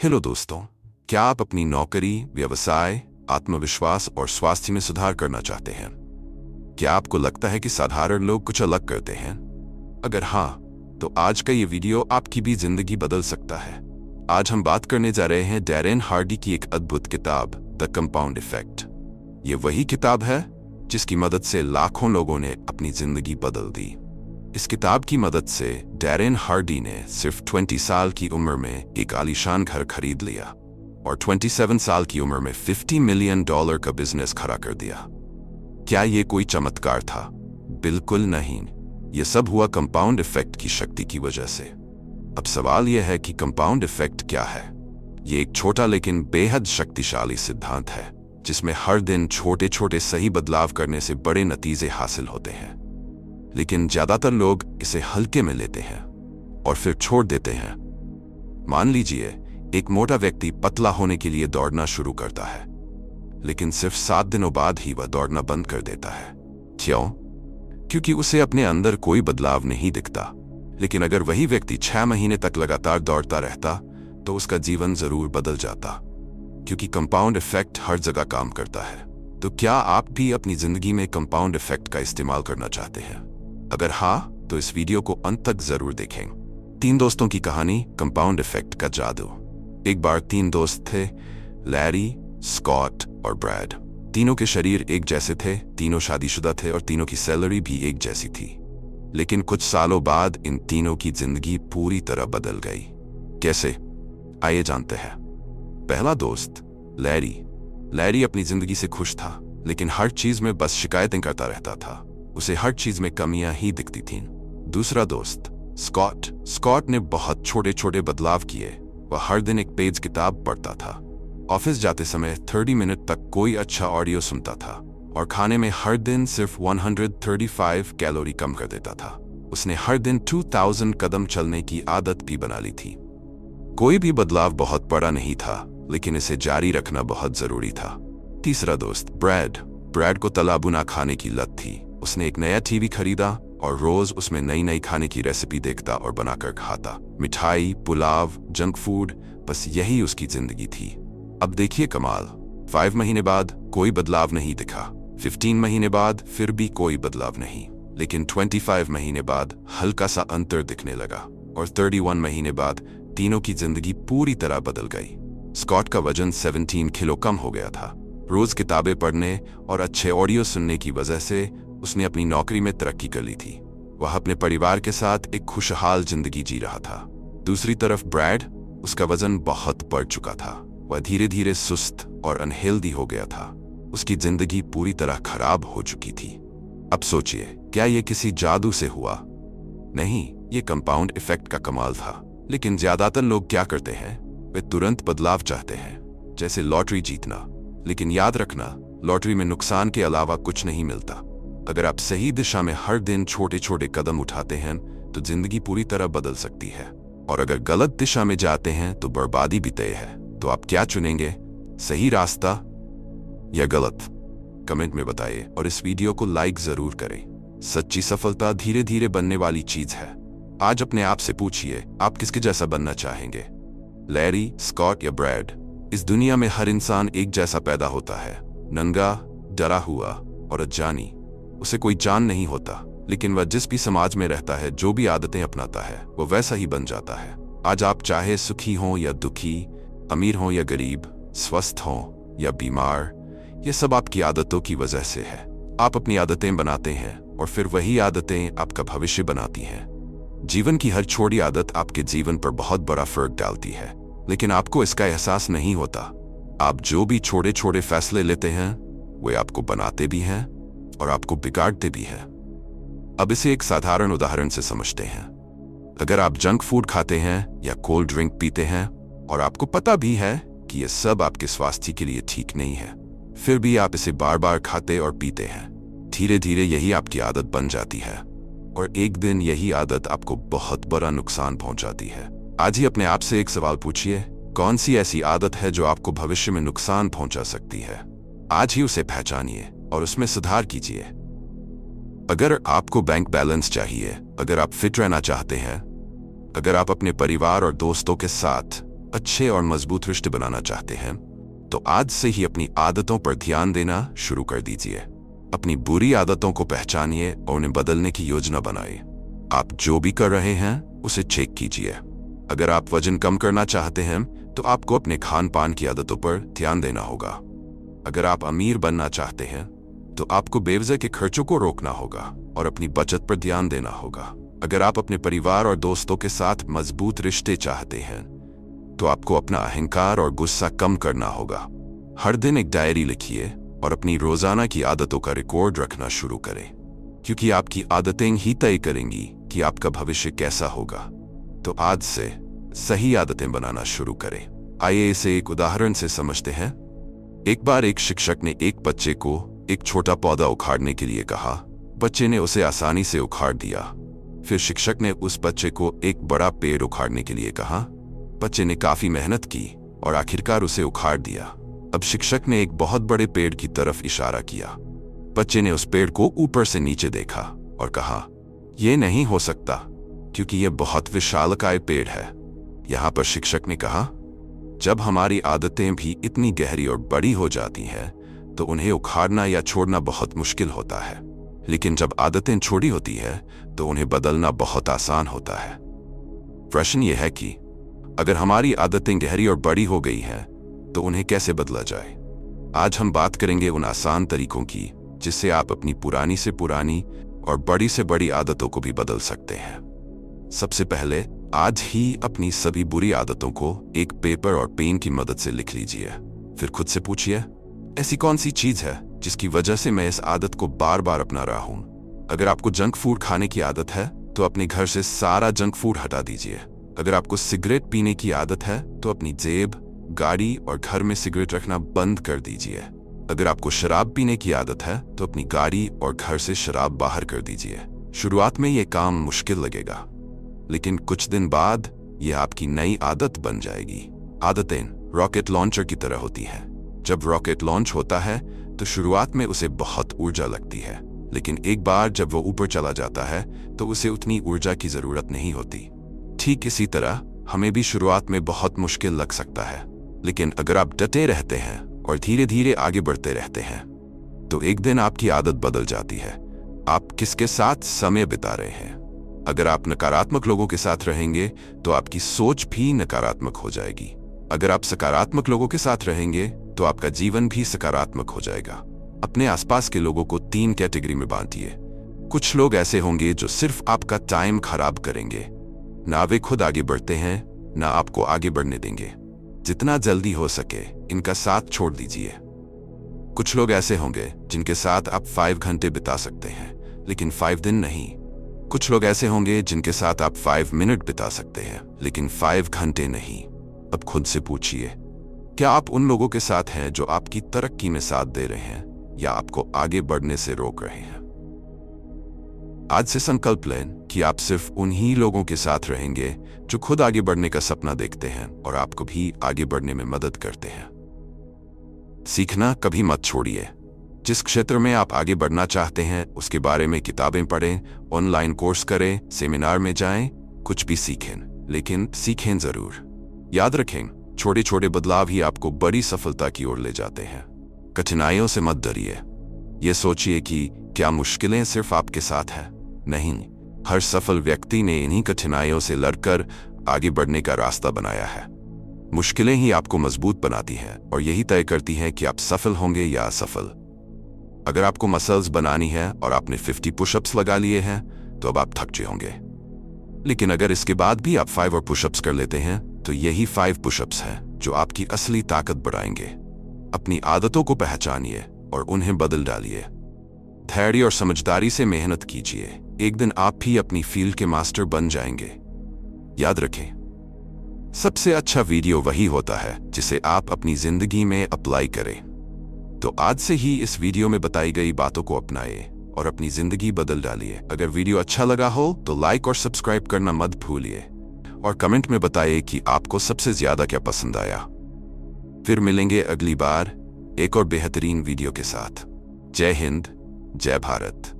Hello दोस्तों, क्या आप अपनी नौकरी, व्यवसाय, आत्मविश्वास और स्वास्थ्य में सुधार करना चाहते हैं? क्या आपको लगता है कि साधारण लोग कुछ अलग करते हैं? अगर हाँ, तो आज का ये वीडियो आपकी भी जिंदगी बदल सकता है। आज हम बात करने जा रहे हैं डैरेन हार्डी की एक अद्भुत किताब, द कंपाउंड इफेक्ट। ये वही किताब है जिसकी मदद से लाखों लोगों ने अपनी जिंदगी बदल दी। इस किताब की मदद से डैरेन हार्डी ने सिर्फ 20 साल की उम्र में एक आलीशान घर खरीद लिया और 27 साल की उम्र में $50 मिलियन का बिजनेस खड़ा कर दिया। क्या ये कोई चमत्कार था? बिल्कुल नहीं। ये सब हुआ कंपाउंड इफेक्ट की शक्ति की वजह से। अब सवाल यह है कि कंपाउंड इफेक्ट क्या है? ये एक छोटा लेकिन बेहद शक्तिशाली सिद्धांत है जिसमें हर दिन छोटे छोटे सही बदलाव करने से बड़े नतीजे हासिल होते हैं। लेकिन ज्यादातर लोग इसे हल्के में लेते हैं और फिर छोड़ देते हैं। मान लीजिए एक मोटा व्यक्ति पतला होने के लिए दौड़ना शुरू करता है, लेकिन सिर्फ 7 दिनों बाद ही वह दौड़ना बंद कर देता है। क्यों? क्योंकि उसे अपने अंदर कोई बदलाव नहीं दिखता। लेकिन अगर वही व्यक्ति 6 महीने तक लगातार दौड़ता रहता तो उसका जीवन जरूर बदल जाता, क्योंकि कंपाउंड इफेक्ट हर जगह काम करता है। तो क्या आप भी अपनी जिंदगी में कंपाउंड इफेक्ट का इस्तेमाल करना चाहते हैं? अगर हाँ, तो इस वीडियो को अंत तक जरूर देखें। 3 दोस्तों की कहानी, कंपाउंड इफेक्ट का जादू। एक बार 3 दोस्त थे, लैरी, स्कॉट और ब्रैड। तीनों के शरीर एक जैसे थे, तीनों शादीशुदा थे और तीनों की सैलरी भी एक जैसी थी। लेकिन कुछ सालों बाद इन तीनों की जिंदगी पूरी तरह बदल गई। कैसे? आइए जानते हैं। पहला दोस्त लैरी। लैरी अपनी जिंदगी से खुश था, लेकिन हर चीज में बस शिकायतें करता रहता था। उसे हर चीज में कमियां ही दिखती थीं। दूसरा दोस्त स्कॉट। स्कॉट ने बहुत छोटे छोटे बदलाव किए। वह हर दिन एक पेज किताब पढ़ता था, ऑफिस जाते समय 30 मिनट तक कोई अच्छा ऑडियो सुनता था और खाने में हर दिन सिर्फ 135 कैलोरी कम कर देता था। उसने हर दिन 2000 कदम चलने की आदत भी बना ली थी। कोई भी बदलाव बहुत बड़ा नहीं था, लेकिन इसे जारी रखना बहुत जरूरी था। तीसरा दोस्त ब्रैड। ब्रैड को तला भुना खाने की लत थी। उसने एक नया टीवी खरीदा और रोज उसमें नई नई खाने की रेसिपी देखता और बनाकर खाता। मिठाई, पुलाव, जंक फूड, बस यही उसकी जिंदगी थी। अब देखिए कमाल। 5 महीने बाद कोई बदलाव नहीं दिखा, 15 महीने बाद फिर भी कोई बदलाव नहीं, लेकिन 25 महीने बाद हल्का सा अंतर दिखने लगा और 31 महीने बाद तीनों की जिंदगी पूरी तरह बदल गई। स्कॉट का वजन 17 किलो कम हो गया था। रोज किताबें पढ़ने और अच्छे ऑडियो सुनने की वजह से उसने अपनी नौकरी में तरक्की कर ली थी। वह अपने परिवार के साथ एक खुशहाल जिंदगी जी रहा था। दूसरी तरफ ब्रैड, उसका वजन बहुत बढ़ चुका था। वह धीरे धीरे सुस्त और अनहेल्दी हो गया था। उसकी जिंदगी पूरी तरह खराब हो चुकी थी। अब सोचिए, क्या यह किसी जादू से हुआ? नहीं, ये कंपाउंड इफेक्ट का कमाल था। लेकिन ज्यादातर लोग क्या करते हैं? वे तुरंत बदलाव चाहते हैं, जैसे लॉटरी जीतना। लेकिन याद रखना, लॉटरी में नुकसान के अलावा कुछ नहीं मिलता। अगर आप सही दिशा में हर दिन छोटे छोटे कदम उठाते हैं तो जिंदगी पूरी तरह बदल सकती है, और अगर गलत दिशा में जाते हैं तो बर्बादी भी तय है। तो आप क्या चुनेंगे, सही रास्ता या गलत? कमेंट में बताइए और इस वीडियो को लाइक जरूर करें। सच्ची सफलता धीरे धीरे बनने वाली चीज है। आज अपने आप से पूछिए, आप किसके जैसा बनना चाहेंगे? लैरी, स्कॉट या ब्रैड? इस दुनिया में हर इंसान एक जैसा पैदा होता है, नंगा, डरा हुआ और अनजानी। उसे कोई जान नहीं होता, लेकिन वह जिस भी समाज में रहता है, जो भी आदतें अपनाता है, वो वैसा ही बन जाता है। आज आप चाहे सुखी हों या दुखी, अमीर हों या गरीब, स्वस्थ हों या बीमार, ये सब आपकी आदतों की वजह से है। आप अपनी आदतें बनाते हैं और फिर वही आदतें आपका भविष्य बनाती हैं। जीवन की हर छोटी आदत आपके जीवन पर बहुत बड़ा फर्क डालती है, लेकिन आपको इसका एहसास नहीं होता। आप जो भी छोटे छोटे फैसले लेते हैं, वे आपको बनाते भी हैं और आपको बिगाड़ते भी हैं। अब इसे एक साधारण उदाहरण से समझते हैं। अगर आप जंक फूड खाते हैं या कोल्ड ड्रिंक पीते हैं और आपको पता भी है कि यह सब आपके स्वास्थ्य के लिए ठीक नहीं है, फिर भी आप इसे बार बार खाते और पीते हैं, धीरे धीरे यही आपकी आदत बन जाती है और एक दिन यही आदत आपको बहुत बड़ा नुकसान पहुंचाती है। आज ही अपने आप से एक सवाल पूछिए, कौन सी ऐसी आदत है जो आपको भविष्य में नुकसान पहुंचा सकती है? आज ही उसे पहचानिए और उसमें सुधार कीजिए। अगर आपको बैंक बैलेंस चाहिए, अगर आप फिट रहना चाहते हैं, अगर आप अपने परिवार और दोस्तों के साथ अच्छे और मजबूत रिश्ते बनाना चाहते हैं तो आज से ही अपनी आदतों पर ध्यान देना शुरू कर दीजिए। अपनी बुरी आदतों को पहचानिए और उन्हें बदलने की योजना बनाइए। आप जो भी कर रहे हैं उसे चेक कीजिए। अगर आप वजन कम करना चाहते हैं तो आपको अपने खान पान की आदतों पर ध्यान देना होगा। अगर आप अमीर बनना चाहते हैं तो आपको बेवजह के खर्चों को रोकना होगा और अपनी बचत पर ध्यान देना होगा। अगर आप अपने परिवार और दोस्तों के साथ मजबूत रिश्ते चाहते हैं तो आपको अपना अहंकार और गुस्सा कम करना होगा। हर दिन एक डायरी लिखिए और अपनी रोजाना की आदतों का रिकॉर्ड रखना शुरू करें, क्योंकि आपकी आदतें ही तय करेंगी कि आपका भविष्य कैसा होगा। तो आज से सही आदतें बनाना शुरू करें। आइए इसे एक उदाहरण से समझते हैं। एक बार एक शिक्षक ने एक बच्चे को एक छोटा पौधा उखाड़ने के लिए कहा। बच्चे ने उसे आसानी से उखाड़ दिया। फिर शिक्षक ने उस बच्चे को एक बड़ा पेड़ उखाड़ने के लिए कहा। बच्चे ने काफी मेहनत की और आखिरकार उसे उखाड़ दिया। अब शिक्षक ने एक बहुत बड़े पेड़ की तरफ इशारा किया। बच्चे ने उस पेड़ को ऊपर से नीचे देखा और कहा, यह नहीं हो सकता क्योंकि यह बहुत विशालकाय पेड़ है। यहाँ पर शिक्षक ने कहा, जब हमारी आदतें भी इतनी गहरी और बड़ी हो जाती हैं तो उन्हें उखाड़ना या छोड़ना बहुत मुश्किल होता है, लेकिन जब आदतें छोटी होती है तो उन्हें बदलना बहुत आसान होता है। प्रश्न यह है कि अगर हमारी आदतें गहरी और बड़ी हो गई हैं तो उन्हें कैसे बदला जाए। आज हम बात करेंगे उन आसान तरीकों की जिससे आप अपनी पुरानी से पुरानी और बड़ी से बड़ी आदतों को भी बदल सकते हैं। सबसे पहले आज ही अपनी सभी बुरी आदतों को एक पेपर और पेन की मदद से लिख लीजिए। फिर खुद से पूछिए, ऐसी कौन सी चीज है जिसकी वजह से मैं इस आदत को बार बार अपना रहा हूं। अगर आपको जंक फूड खाने की आदत है तो अपने घर से सारा जंक फूड हटा दीजिए। अगर आपको सिगरेट पीने की आदत है तो अपनी जेब, गाड़ी और घर में सिगरेट रखना बंद कर दीजिए। अगर आपको शराब पीने की आदत है तो अपनी गाड़ी और घर से शराब बाहर कर दीजिए। शुरुआत में यह काम मुश्किल लगेगा, लेकिन कुछ दिन बाद यह आपकी नई आदत बन जाएगी। आदतें रॉकेट लॉन्चर की तरह होती हैं। जब रॉकेट लॉन्च होता है तो शुरुआत में उसे बहुत ऊर्जा लगती है, लेकिन एक बार जब वो ऊपर चला जाता है तो उसे उतनी ऊर्जा की जरूरत नहीं होती। ठीक इसी तरह हमें भी शुरुआत में बहुत मुश्किल लग सकता है, लेकिन अगर आप डटे रहते हैं और धीरे धीरे आगे बढ़ते रहते हैं तो एक दिन आपकी आदत बदल जाती है। आप किसके साथ समय बिता रहे हैं। अगर आप नकारात्मक लोगों के साथ रहेंगे तो आपकी सोच भी नकारात्मक हो जाएगी। अगर आप सकारात्मक लोगों के साथ रहेंगे तो आपका जीवन भी सकारात्मक हो जाएगा। अपने आसपास के लोगों को 3 कैटेगरी में बांटिए। कुछ लोग ऐसे होंगे जो सिर्फ आपका टाइम खराब करेंगे। ना वे खुद आगे बढ़ते हैं ना आपको आगे बढ़ने देंगे। जितना जल्दी हो सके इनका साथ छोड़ दीजिए। कुछ लोग ऐसे होंगे जिनके साथ आप 5 घंटे बिता सकते हैं, लेकिन 5 दिन नहीं। कुछ लोग ऐसे होंगे जिनके साथ आप 5 मिनट बिता सकते हैं, लेकिन 5 घंटे नहीं। अब खुद से पूछिए, क्या आप उन लोगों के साथ हैं जो आपकी तरक्की में साथ दे रहे हैं या आपको आगे बढ़ने से रोक रहे हैं। आज से संकल्प लें कि आप सिर्फ उन्हीं लोगों के साथ रहेंगे जो खुद आगे बढ़ने का सपना देखते हैं और आपको भी आगे बढ़ने में मदद करते हैं। सीखना कभी मत छोड़िए। जिस क्षेत्र में आप आगे बढ़ना चाहते हैं उसके बारे में किताबें पढ़ें, ऑनलाइन कोर्स करें, सेमिनार में जाएं, कुछ भी सीखें, लेकिन सीखें जरूर। याद रखें, छोटे छोटे बदलाव ही आपको बड़ी सफलता की ओर ले जाते हैं। कठिनाइयों से मत डरिए। ये सोचिए कि क्या मुश्किलें सिर्फ आपके साथ हैं। नहीं, हर सफल व्यक्ति ने इन्हीं कठिनाइयों से लड़कर आगे बढ़ने का रास्ता बनाया है। मुश्किलें ही आपको मजबूत बनाती हैं और यही तय करती हैं कि आप सफल होंगे या असफल। अगर आपको मसल्स बनानी है और आपने 50 पुशअप्स लगा लिए हैं तो अब आप थक चुके होंगे, लेकिन अगर इसके बाद भी आप 5 और पुशअप्स कर लेते हैं तो यही 5 पुशअप्स हैं जो आपकी असली ताकत बढ़ाएंगे। अपनी आदतों को पहचानिए और उन्हें बदल डालिए। धैर्य और समझदारी से मेहनत कीजिए। एक दिन आप भी अपनी फील्ड के मास्टर बन जाएंगे। याद रखें, सबसे अच्छा वीडियो वही होता है जिसे आप अपनी जिंदगी में अप्लाई करें। तो आज से ही इस वीडियो में बताई गई बातों को अपनाएं और अपनी जिंदगी बदल डालिए। अगर वीडियो अच्छा लगा हो तो लाइक और सब्सक्राइब करना मत भूलिए और कमेंट में बताइए कि आपको सबसे ज्यादा क्या पसंद आया। फिर मिलेंगे अगली बार एक और बेहतरीन वीडियो के साथ। जय हिंद, जय भारत।